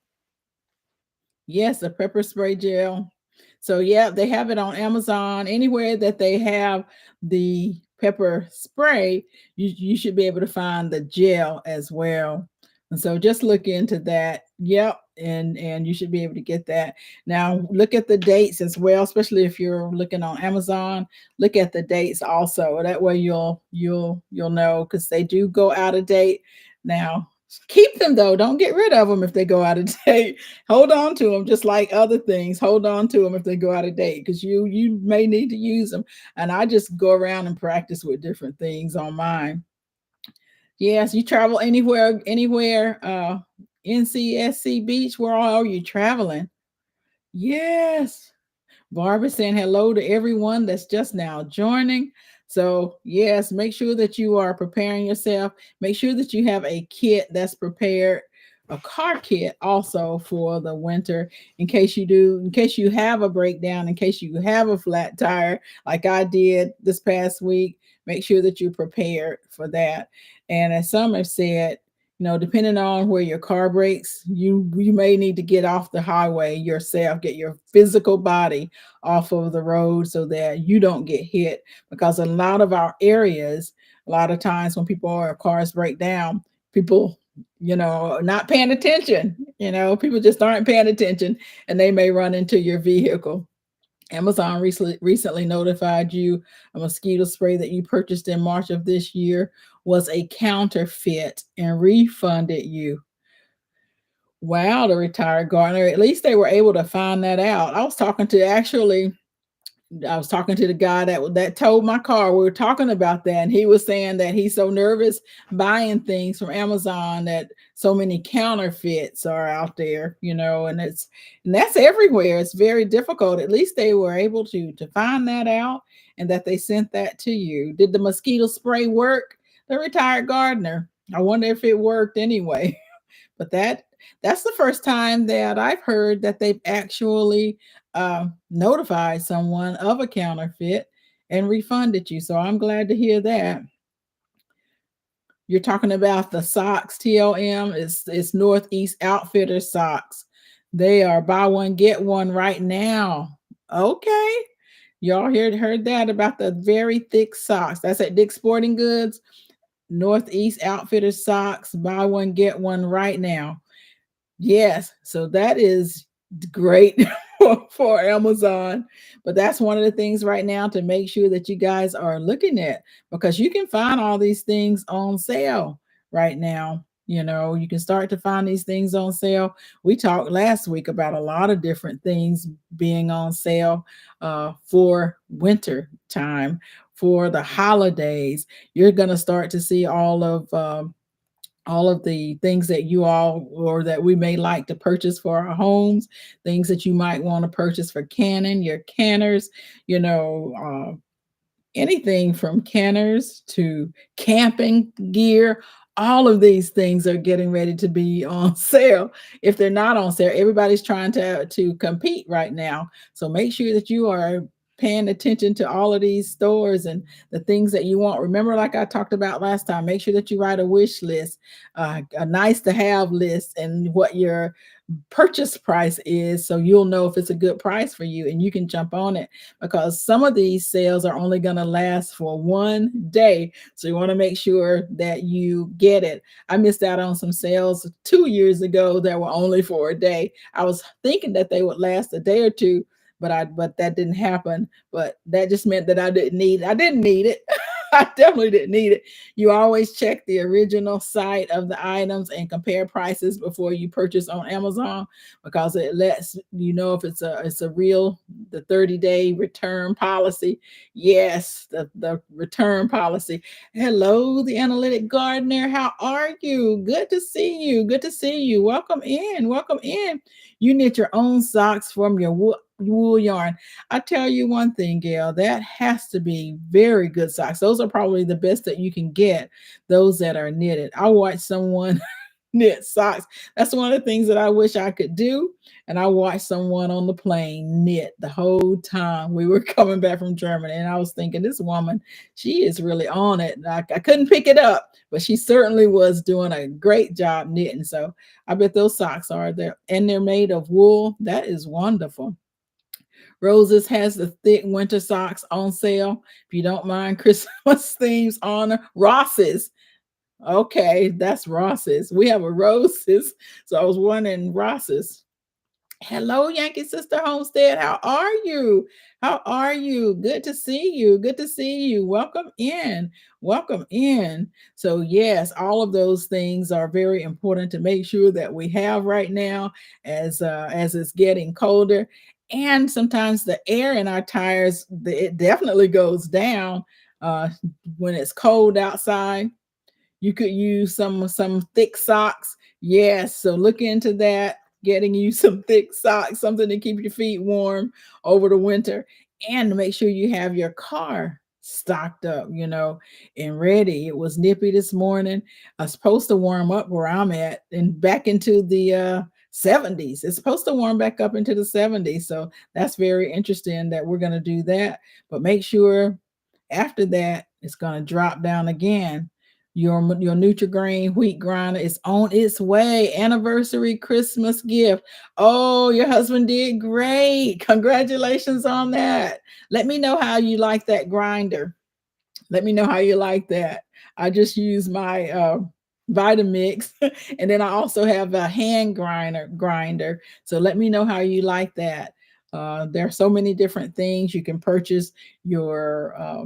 Yes, the pepper spray gel. So yeah, they have it on Amazon. Anywhere that they have the pepper spray, you should be able to find the gel as well. And so just look into that. Yep, and you should be able to get that. Now look at the dates as well, especially if you're looking on Amazon. Look at the dates also. That way you'll know, because they do go out of date. Now keep them though. Don't get rid of them if they go out of date. Hold on to them, just like other things. Hold on to them if they go out of date, because you may need to use them. And I just go around and practice with different things on mine. Yes, you travel anywhere. NCSC Beach. Where all are you traveling? Yes. Barbara saying hello to everyone that's just now joining. So, yes, make sure that you are preparing yourself. Make sure that you have a kit that's prepared, a car kit also for the winter, in case you have a breakdown, in case you have a flat tire, like I did this past week. Make sure that you're prepared for that. And as some have said, depending on where your car breaks, you may need to get off the highway yourself, get your physical body off of the road so that you don't get hit. Because a lot of our areas, a lot of times when cars break down, people, not paying attention. People just aren't paying attention, and they may run into your vehicle. Amazon recently notified you a mosquito spray that you purchased in March of this year was a counterfeit and refunded you. Wow, the retired gardener. At least they were able to find that out. I was talking to the guy that towed my car. We were talking about that, and he was saying that he's so nervous buying things from Amazon that so many counterfeits are out there, and that's everywhere. It's very difficult. At least they were able to find that out, and that they sent that to you. Did the mosquito spray work? The retired gardener. I wonder if it worked anyway. But that's the first time that I've heard that they've actually notified someone of a counterfeit and refunded you. So I'm glad to hear that. You're talking about the socks, TLM. It's Northeast Outfitter socks. They are buy one get one right now. Okay, y'all heard that about the very thick socks. That's at Dick's Sporting Goods. Northeast Outfitter socks. Buy one get one right now. Yes, so that is great for Amazon. But that's one of the things right now to make sure that you guys are looking at, because you can find all these things on sale right now. You can start to find these things on sale. We talked last week about a lot of different things being on sale for winter time, for the holidays. You're going to start to see all of the things that you all, or that we may like to purchase for our homes, things that you might want to purchase for your canners, you know, anything from canners to camping gear. All of these things are getting ready to be on sale. If they're not on sale, everybody's trying to compete right now. So make sure that you are paying attention to all of these stores and the things that you want. Remember, like I talked about last time, make sure that you write a wish list, a nice to have list, and what your purchase price is, so you'll know if it's a good price for you and you can jump on it, because some of these sales are only going to last for one day. So you want to make sure that you get it. I missed out on some sales 2 years ago that were only for a day. I was thinking that they would last a day or two, but that didn't happen. But that just meant that I didn't need it. I definitely didn't need it. You always check the original site of the items and compare prices before you purchase on Amazon, because it lets you know if it's a real, the 30-day return policy. Yes, the return policy. Hello, the analytic gardener. How are you? Good to see you. Good to see you. Welcome in. Welcome in. You knit your own socks from your wool yarn. I tell you one thing, Gail, that has to be very good socks. Those are probably the best that you can get, those that are knitted. I watched someone knit socks. That's one of the things that I wish I could do. And I watched someone on the plane knit the whole time we were coming back from Germany. And I was thinking, this woman, she is really on it. I couldn't pick it up, but she certainly was doing a great job knitting. So I bet those socks are there, and they're made of wool. That is wonderful. Roses has the thick winter socks on sale. If you don't mind Christmas themes on Ross's. Okay, that's Ross's. We have a Rose's. So I was wondering Ross's. Hello, Yankee Sister Homestead. How are you? How are you? Good to see you. Good to see you. Welcome in. Welcome in. So, yes, all of those things are very important to make sure that we have right now as it's getting colder. And sometimes the air in our tires, it definitely goes down uh, when it's cold outside. You could use some thick socks. Yes, so look into that. Getting you some thick socks, something to keep your feet warm over the winter, and to make sure you have your car stocked up, and ready. It was nippy this morning. I was supposed to warm up where I'm at and back into the 70s. It's supposed to warm back up into the 70s. So that's very interesting that we're going to do that. But make sure after that, it's going to drop down again. Your Nutri-Grain wheat grinder is on its way. Anniversary Christmas gift. Oh, your husband did great. Congratulations on that. Let me know how you like that grinder. Let me know how you like that. I just use my Vitamix, and then I also have a hand grinder. So let me know how you like that. There are so many different things you can purchase. Your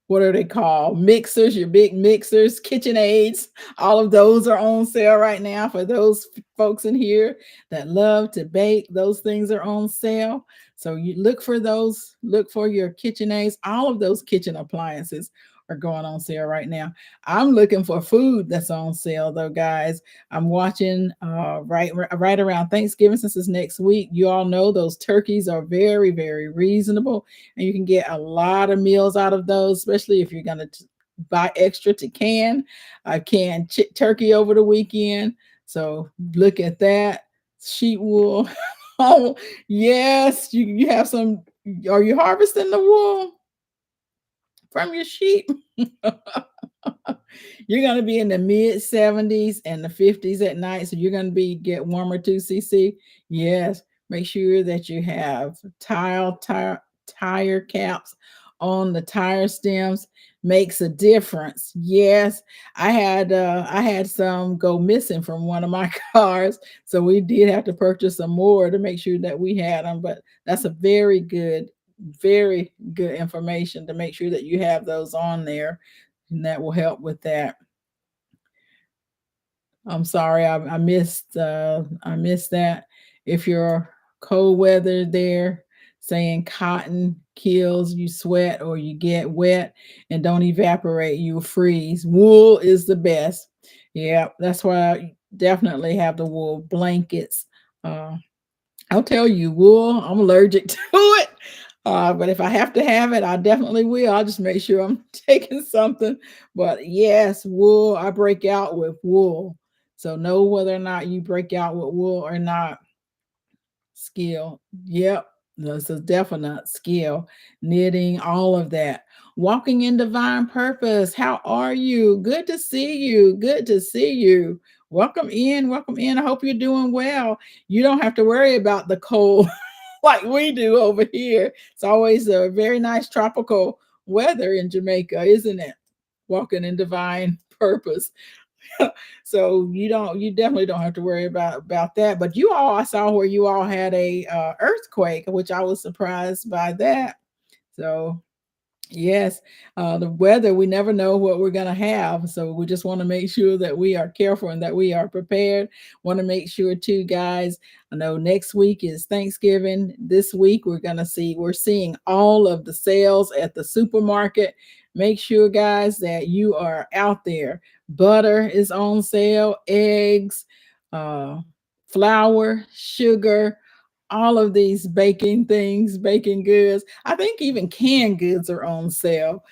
what are they called? Mixers, your big mixers, kitchen aids, all of those are on sale right now for those folks in here that love to bake. Those things are on sale. So you look for those, look for your kitchen aids. All of those kitchen appliances are going on sale right now. I'm looking for food that's on sale though, guys. I'm watching right around Thanksgiving, since it's next week. You all know those turkeys are very, very reasonable, and you can get a lot of meals out of those, especially if you're going to buy extra to can. I canned turkey over the weekend. So look at that. Sheep wool. Oh, yes, you have some. Are you harvesting the wool from your sheep? You're going to be in the mid 70s and the 50s at night. So you're going to get warmer too, CC. Yes. Make sure that you have tire caps on the tire stems. Makes a difference. Yes. I had some go missing from one of my cars. So we did have to purchase some more to make sure that we had them. But that's a very good information to make sure that you have those on there, and that will help with that. I'm sorry, I missed that. If you're cold weather there, saying cotton kills, you sweat or you get wet and don't evaporate, you freeze. Wool is the best. Yeah, that's why I definitely have the wool blankets. Uh, I'll tell you, wool, I'm allergic to it. But if I have to have it, I definitely will. I'll just make sure I'm taking something. But yes, wool, I break out with wool. So know whether or not you break out with wool or not. Skill. Yep. That's a definite skill. Knitting, all of that. Walking in divine purpose. How are you? Good to see you. Good to see you. Welcome in. Welcome in. I hope you're doing well. You don't have to worry about the cold like we do over here. It's always a very nice tropical weather in Jamaica, isn't it? Walking in divine purpose. So you definitely don't have to worry about that. But you all, I saw where you all had a earthquake, which I was surprised by that. So Yes, the weather, we never know what we're going to have. So we just want to make sure that we are careful and that we are prepared. Want to make sure, too, guys. I know next week is Thanksgiving. This week, we're seeing all of the sales at the supermarket. Make sure, guys, that you are out there. Butter is on sale, eggs, uh, flour, sugar, all of these baking things, baking goods. I think even canned goods are on sale,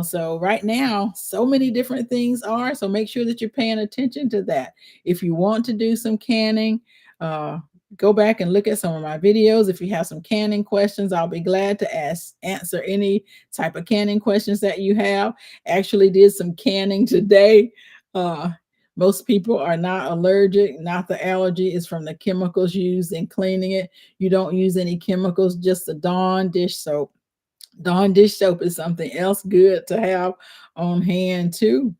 So right now, so many different things are. So make sure that you're paying attention to that. If you want to do some canning, uh, go back and look at some of my videos. If you have some canning questions, I'll be glad to answer any type of canning questions that you have. Actually did some canning today. Uh, most people are not allergic, not the allergy is from the chemicals used in cleaning it. You don't use any chemicals, just the Dawn dish soap. Dawn dish soap is something else good to have on hand too.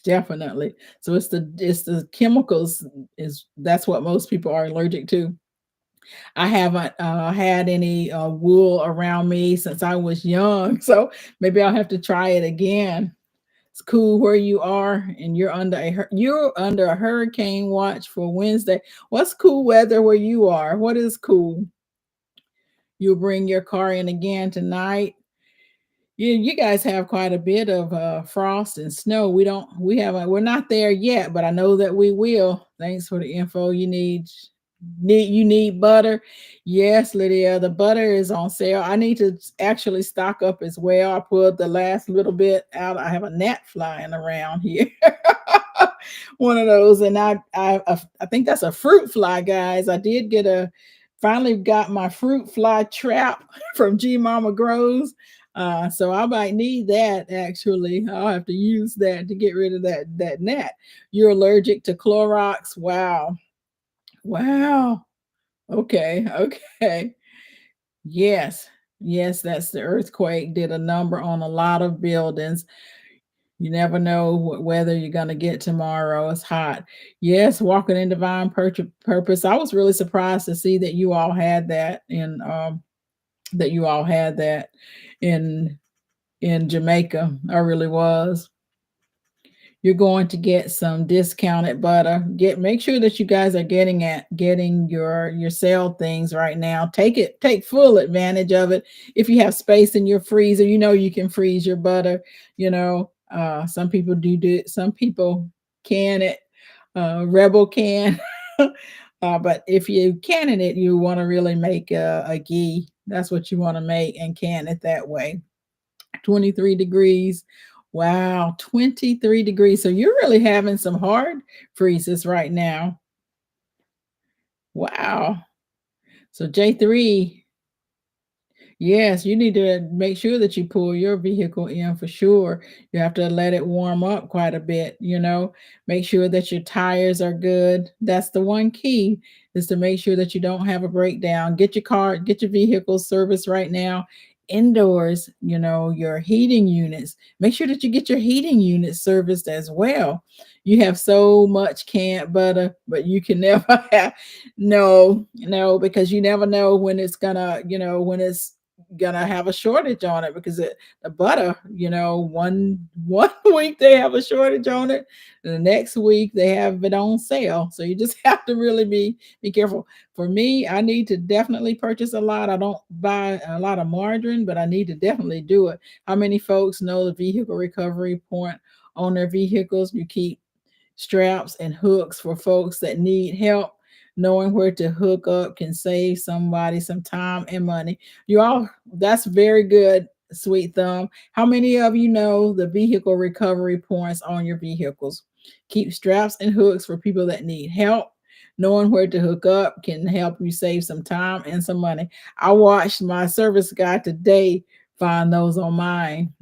Definitely. So it's the chemicals is that's what most people are allergic to. I haven't had any wool around me since I was young, so maybe I'll have to try it again. It's cool where you are, and you're under a hurricane watch for Wednesday. What's cool weather where you are? What is cool? You'll bring your car in again tonight. You guys have quite a bit of frost and snow. We're not there yet, but I know that we will. Thanks for the info. You need butter. Yes, Lydia, the butter is on sale. I need to actually stock up as well. I pulled the last little bit out. I have a gnat flying around here. One of those, and I think that's a fruit fly, guys. I did get a finally got my fruit fly trap from G Mama Grows. So I might need that actually. I'll have to use that to get rid of that gnat. You're allergic to Clorox. Wow. Wow. Okay. Okay. Yes. Yes, that's the earthquake did a number on a lot of buildings. You never know what weather you're going to get tomorrow. It's hot. Yes, walking in divine purpose. I was really surprised to see that you all had that in Jamaica. I really was. You're going to get some discounted butter. Make sure that you guys are getting your sale things right now. Take full advantage of it. If you have space in your freezer, you can freeze your butter. Some people do some people can it, rebel can. But if you canning it, you want to really make a ghee. That's what you want to make and can it that way. 23 degrees. Wow, 23 degrees. So you're really having some hard freezes right now. Wow. So J3, yes, you need to make sure that you pull your vehicle in for sure. You have to let it warm up quite a bit. Make sure that your tires are good. That's the one key is to make sure that you don't have a breakdown. Get your vehicle serviced right now. Indoors, your heating units. Make sure that you get your heating units serviced as well. You have so much canned butter, but you can never have no, no, because you never know when it's gonna have a shortage on it because the butter, one week they have a shortage on it, and the next week they have it on sale. So you just have to really be careful. For me, I need to definitely purchase a lot. I don't buy a lot of margarine, but I need to definitely do it. How many folks know the vehicle recovery point on their vehicles? You keep straps and hooks for folks that need help. Knowing where to hook up can save somebody some time and money. That's very good, Sweet Thumb. How many of you know the vehicle recovery points on your vehicles? Keep straps and hooks for people that need help. Knowing where to hook up can help you save some time and some money. I watched my service guy today find those on mine.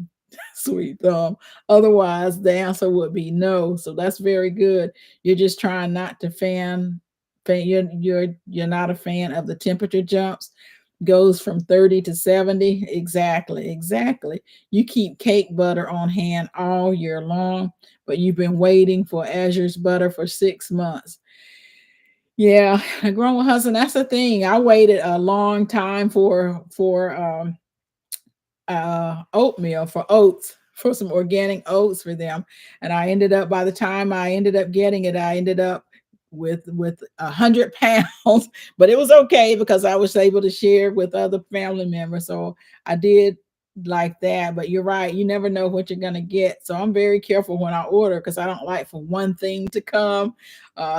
Sweet Thumb. Otherwise, the answer would be no. So that's very good. You're just trying not to you're not a fan of the temperature jumps. Goes from 30 to 70. Exactly, exactly. You keep cake butter on hand all year long, but you've been waiting for Azure's butter for 6 months. Yeah, grown husband. That's the thing. I waited a long time for oatmeal for oats, for some organic oats for them. And I ended up, by the time I ended up getting it, I ended up with 100 pounds, but it was okay because I was able to share with other family members. So I did like that. But you're right, you never know what you're gonna get. So I'm very careful when I order because I don't like for one thing to come,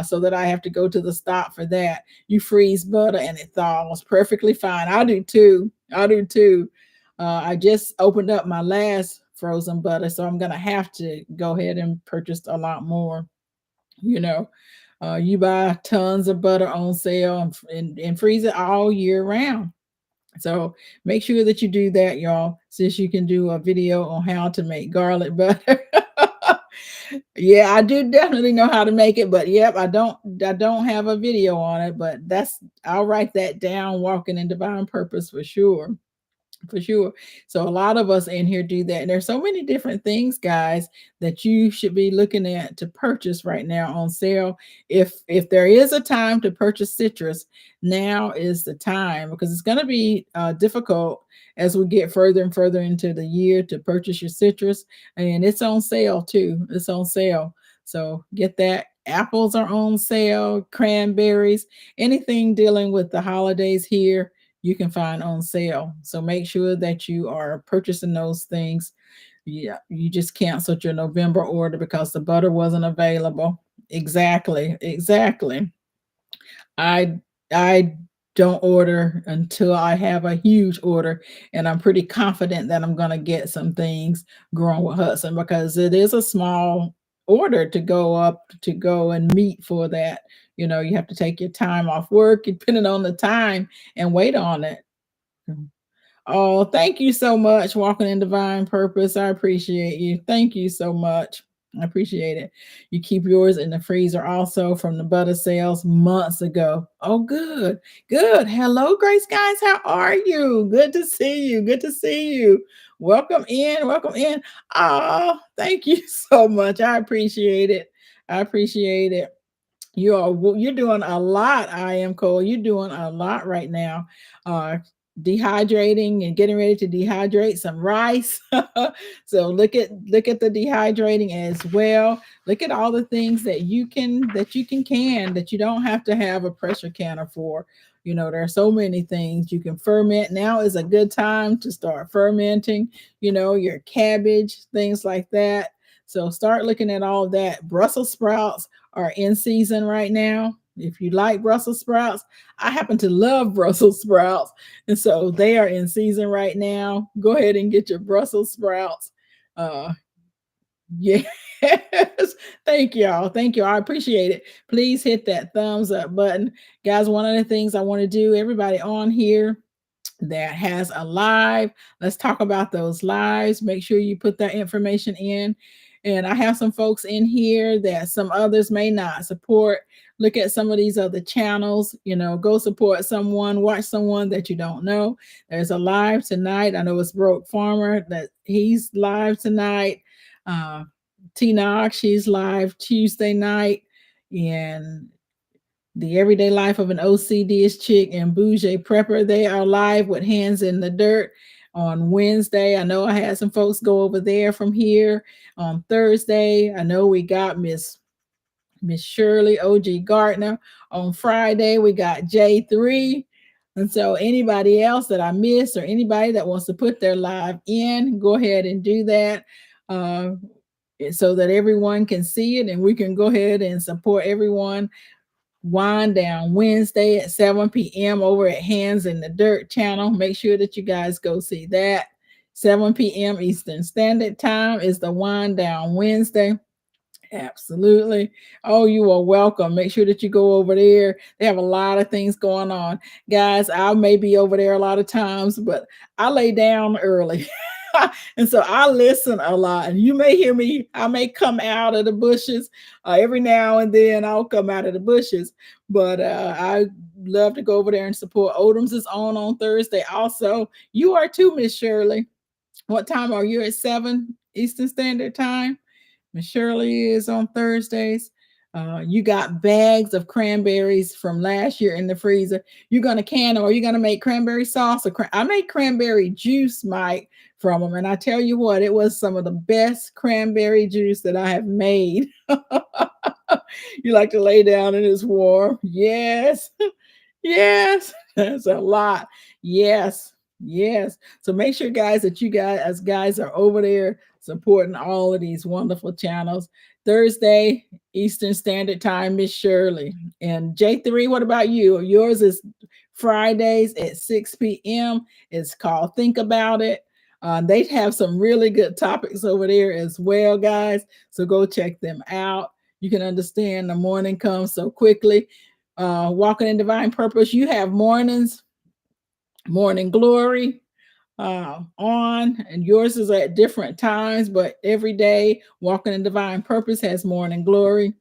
so that I have to go to the stop for that. You freeze butter and it thaws perfectly fine. I do too. I do too. I just opened up my last frozen butter, so I'm gonna have to go ahead and purchase a lot more. You know, you buy tons of butter on sale and freeze it all year round. So make sure that you do that, y'all, since you can do a video on how to make garlic butter. Yeah, I do definitely know how to make it, but yep, I don't have a video on it, but that's I'll write that down, walking in divine purpose for sure. For sure. So a lot of us in here do that. And there's so many different things, guys, that you should be looking at to purchase right now on sale. If there is a time to purchase citrus, now is the time, because it's going to be difficult as we get further and further into the year to purchase your citrus. And it's on sale too. It's on sale. So get that. Apples are on sale, cranberries, anything dealing with the holidays here you can find on sale. So make sure that you are purchasing those things. Yeah, you just canceled your November order because the butter wasn't available. Exactly, exactly. I don't order until I have a huge order, and I'm pretty confident that I'm going to get some things growing with Hudson because it is a small order to go up to go and meet for that. You have to take your time off work, depending on the time, and wait on it. Oh, thank you so much, Walking in Divine Purpose. I appreciate you. Thank you so much. I appreciate it. You keep yours in the freezer also from the butter sales months ago. Oh, good. Good. Hello, Grace guys. How are you? Good to see you. Good to see you. Welcome in. Welcome in. Oh, thank you so much. I appreciate it. I appreciate it. You're doing a lot. I am Cole. You're doing a lot right now. Uh Dehydrating and getting ready to dehydrate some rice. So look at the dehydrating as well. Look at all the things that you don't have to have a pressure canner for. There are so many things you can ferment. Now is a good time to start fermenting, your cabbage, things like that. So start looking at all of that. Brussels sprouts are in season right now. If you like Brussels sprouts, I happen to love Brussels sprouts. And so they are in season right now. Go ahead and get your Brussels sprouts. Uh, yes. Thank y'all. Thank you. I appreciate it. Please hit that thumbs up button. Guys, one of the things I want to do, everybody on here that has a live. Let's talk about those lives. Make sure you put that information in. And I have some folks in here that some others may not support. Look at some of these other channels, go support someone, watch someone that you don't know. There's a live tonight. I know it's Broke Farmer that he's live tonight. Uh, Tina, she's live Tuesday night. And the Everyday Life of an OCD's Chick and Bougie Prepper, they are live with Hands in the Dirt on Wednesday. I know I had some folks go over there from here on Thursday. I know we got Miss Shirley OG Gardner on Friday. We got J3. And so anybody else that I missed or anybody that wants to put their live in, go ahead and do that. Uh, so that everyone can see it and we can go ahead and support everyone. Wind Down Wednesday at 7 p.m. over at Hands in the Dirt channel. Make sure that you guys go see that. 7 p.m. Eastern Standard Time is the Wind Down Wednesday. Absolutely. Oh, you are welcome. Make sure that you go over there. They have a lot of things going on. Guys, I may be over there a lot of times, but I lay down early. And so I listen a lot. And you may hear me, I may come out of the bushes. Every now and then I'll come out of the bushes. But I love to go over there and support. Odom's is on Thursday. Also, you are too, Miss Shirley. What time are you at 7 Eastern Standard Time? Miss Shirley is on Thursdays. You got bags of cranberries from last year in the freezer. You're gonna can them, or you're gonna make cranberry sauce. I made cranberry juice, Mike, from them, and I tell you what, it was some of the best cranberry juice that I have made. You like to lay down and it's warm? Yes. Yes, that's a lot. Yes, yes. So make sure, guys, that you guys, as guys, are over there supporting all of these wonderful channels. Thursday, Eastern Standard Time, Miss Shirley. And J3, what about you? Yours is Fridays at 6 p.m. It's called Think About It. They have some really good topics over there as well, guys. So go check them out. You can understand the morning comes so quickly. Walking in Divine Purpose, you have morning glory on, and yours is at different times, but every day, Walking in Divine Purpose has morning glory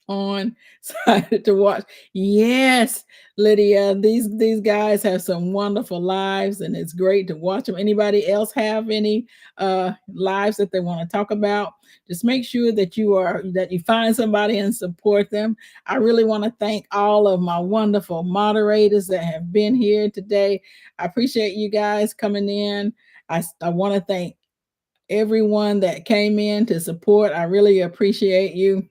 on. Excited to watch. Yes, Lydia, these guys have some wonderful lives, and it's great to watch them. Anybody else have any lives that they want to talk about? Just make sure that you find somebody and support them. I really want to thank all of my wonderful moderators that have been here today. I appreciate you guys coming in. I want to thank everyone that came in to support. I really appreciate you.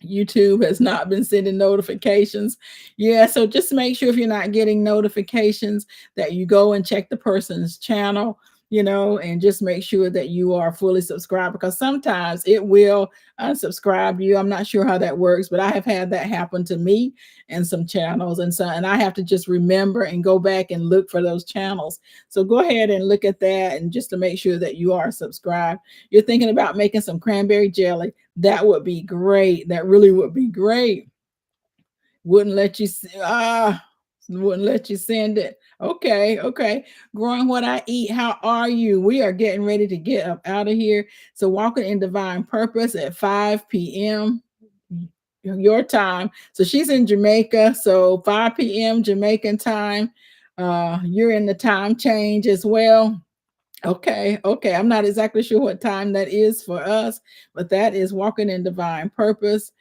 YouTube has not been sending notifications. Yeah, so just make sure if you're not getting notifications that you go and check the person's channel, and just make sure that you are fully subscribed, because sometimes it will unsubscribe you. I'm not sure how that works, but I have had that happen to me and some channels, and I have to just remember and go back and look for those channels. So go ahead and look at that, and just to make sure that you are subscribed. You're thinking about making some cranberry jelly. That would be great. That really would be great. Wouldn't let you wouldn't let you send it. Okay, okay. Growing what I eat. How are you? We are getting ready to get up out of here. So Walking in Divine Purpose at 5 p.m. your time. So she's in Jamaica. So 5 p.m. Jamaican time. You're in the time change as well. Okay, okay. I'm not exactly sure what time that is for us, but that is Walking in Divine Purpose.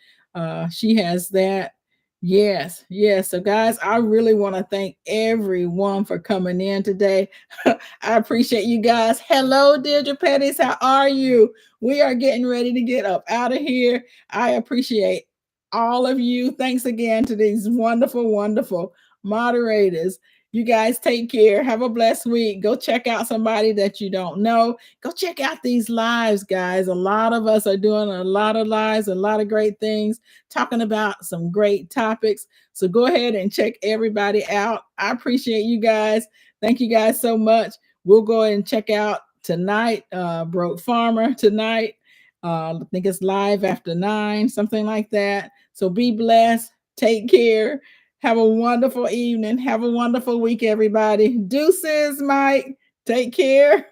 She has that. Yes, yes. So, guys, I really want to thank everyone for coming in today. I appreciate you guys. Hello, Deirdre Pettis. How are you? We are getting ready to get up out of here. I appreciate all of you. Thanks again to these wonderful, wonderful moderators. You guys take care. Have a blessed week. Go check out somebody that you don't know. Go check out these lives, guys. A lot of us are doing a lot of lives, a lot of great things, talking about some great topics. So go ahead and check everybody out. I appreciate you guys. Thank you guys so much. We'll go ahead and check out tonight, Broke Farmer tonight. I think it's live after 9, something like that. So be blessed. Take care. Have a wonderful evening. Have a wonderful week, everybody. Deuces, Mike. Take care.